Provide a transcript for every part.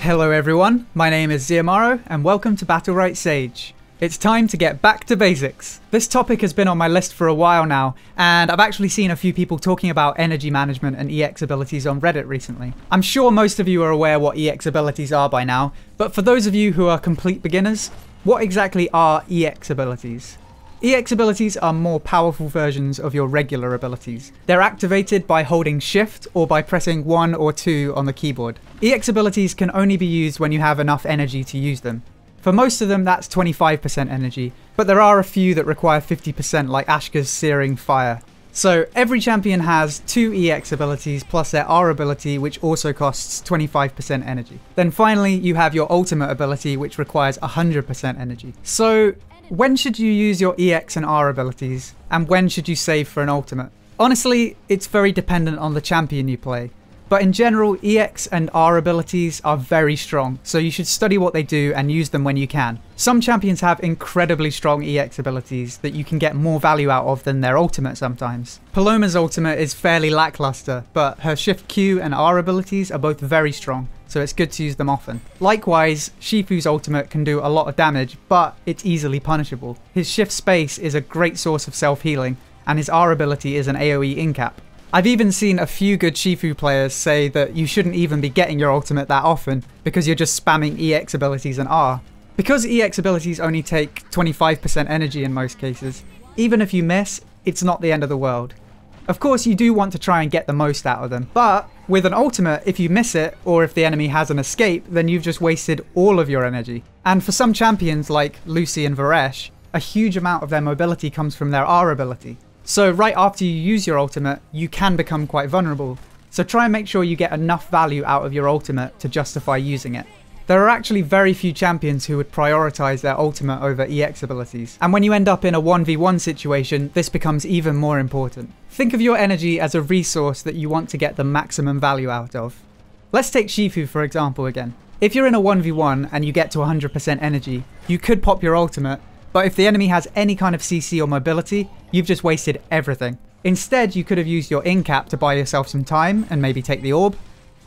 Hello everyone, my name is Ziamaro and welcome to Battlerite Sage. It's time to get back to basics. This topic has been on my list for a while now, and I've actually seen a few people talking about energy management and EX abilities on Reddit recently. I'm sure most of you are aware what EX abilities are by now, but for those of you who are complete beginners, what exactly are EX abilities? EX abilities are more powerful versions of your regular abilities. They're activated by holding Shift or by pressing 1 or 2 on the keyboard. EX abilities can only be used when you have enough energy to use them. For most of them that's 25% energy, but there are a few that require 50% like Ashka's Searing Fire. So every champion has 2 EX abilities plus their R ability, which also costs 25% energy. Then finally you have your ultimate ability, which requires 100% energy. So when should you use your EX and R abilities, and when should you save for an ultimate? Honestly, it's very dependent on the champion you play, but in general, EX and R abilities are very strong, so you should study what they do and use them when you can. Some champions have incredibly strong EX abilities that you can get more value out of than their ultimate sometimes. Paloma's ultimate is fairly lackluster, but her Shift Q and R abilities are both very strong, so it's good to use them often. Likewise, Shifu's ultimate can do a lot of damage, but it's easily punishable. His Shift Space is a great source of self-healing, and his R ability is an AoE incap. I've even seen a few good Shifu players say that you shouldn't even be getting your ultimate that often, because you're just spamming EX abilities and R. Because EX abilities only take 25% energy in most cases, even if you miss, it's not the end of the world. Of course, you do want to try and get the most out of them, but with an ultimate, if you miss it, or if the enemy has an escape, then you've just wasted all of your energy. And for some champions like Lucy and Varesh, a huge amount of their mobility comes from their R ability. So right after you use your ultimate, you can become quite vulnerable. So try and make sure you get enough value out of your ultimate to justify using it. There are actually very few champions who would prioritize their ultimate over EX abilities. And when you end up in a 1v1 situation, this becomes even more important. Think of your energy as a resource that you want to get the maximum value out of. Let's take Shifu for example again. If you're in a 1v1 and you get to 100% energy, you could pop your ultimate, but if the enemy has any kind of CC or mobility, you've just wasted everything. Instead, you could have used your incap to buy yourself some time and maybe take the orb,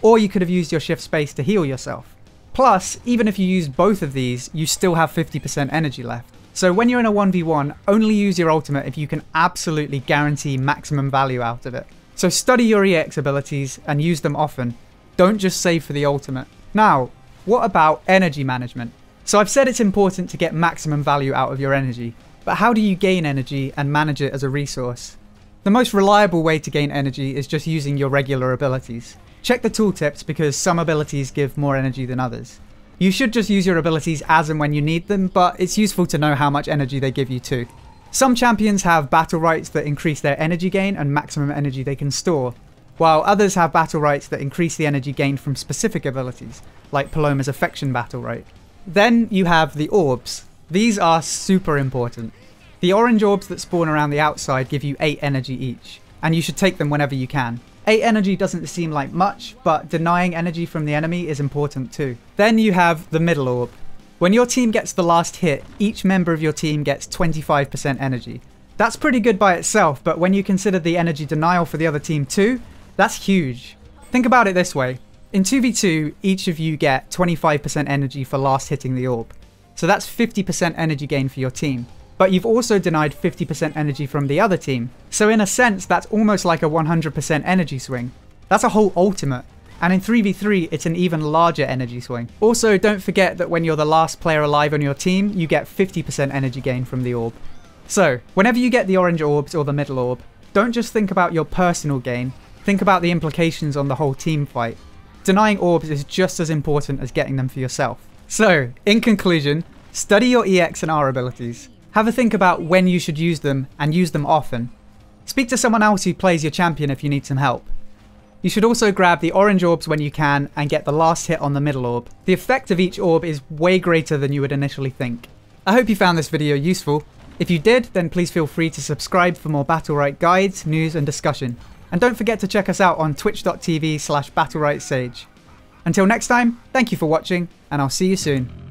or you could have used your Shift Space to heal yourself. Plus, even if you use both of these, you still have 50% energy left. So when you're in a 1v1, only use your ultimate if you can absolutely guarantee maximum value out of it. So study your EX abilities and use them often. Don't just save for the ultimate. Now, what about energy management? So I've said it's important to get maximum value out of your energy, but how do you gain energy and manage it as a resource? The most reliable way to gain energy is just using your regular abilities. Check the tooltips because some abilities give more energy than others. You should just use your abilities as and when you need them, but it's useful to know how much energy they give you too. Some champions have Battlerites that increase their energy gain and maximum energy they can store, while others have Battlerites that increase the energy gained from specific abilities, like Paloma's Affection Battlerite. Then you have the orbs. These are super important. The orange orbs that spawn around the outside give you 8 energy each, and you should take them whenever you can. 8 energy doesn't seem like much, but denying energy from the enemy is important too. Then you have the middle orb. When your team gets the last hit, each member of your team gets 25% energy. That's pretty good by itself, but when you consider the energy denial for the other team too, that's huge. Think about it this way. In 2v2, each of you get 25% energy for last hitting the orb. So that's 50% energy gain for your team. But you've also denied 50% energy from the other team. So in a sense, that's almost like a 100% energy swing. That's a whole ultimate. And in 3v3, it's an even larger energy swing. Also, don't forget that when you're the last player alive on your team, you get 50% energy gain from the orb. So, whenever you get the orange orbs or the middle orb, don't just think about your personal gain, think about the implications on the whole team fight. Denying orbs is just as important as getting them for yourself. So, in conclusion, study your EX and R abilities. Have a think about when you should use them and use them often. Speak to someone else who plays your champion if you need some help. You should also grab the orange orbs when you can and get the last hit on the middle orb. The effect of each orb is way greater than you would initially think. I hope you found this video useful. If you did, then please feel free to subscribe for more Battlerite guides, news and discussion. And don't forget to check us out on twitch.tv/BattleriteSage. Until next time, thank you for watching, and I'll see you soon.